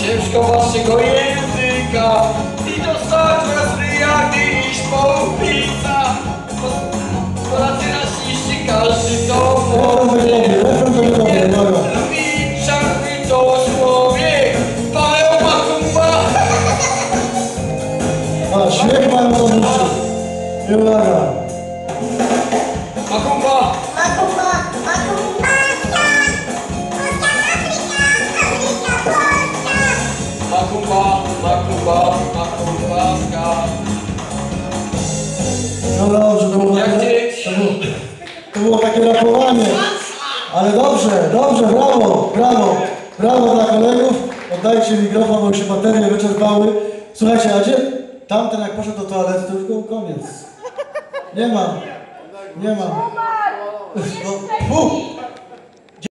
ciężko waszego języka i dostać was ryja, gdy iść po ulicach. Polacy rasiści, każdy to mówi. Lubi czarny to człowiek, palę makumba. A, śmiech mają to muszy. I uwaga. Makumba. Makumba, makumba, Polska, Afryka, Polska. Makumba, makumba, makumbaska. No dobrze, to było takie rapowanie. Ale dobrze, dobrze, brawo, brawo. Brawo dla kolegów. Oddajcie mikrofon, bo już się baterie wyczerpały. Słuchajcie, a gdzie tamten jak poszedł do toalety, to już był koniec. Nie ma. Nie ma. No,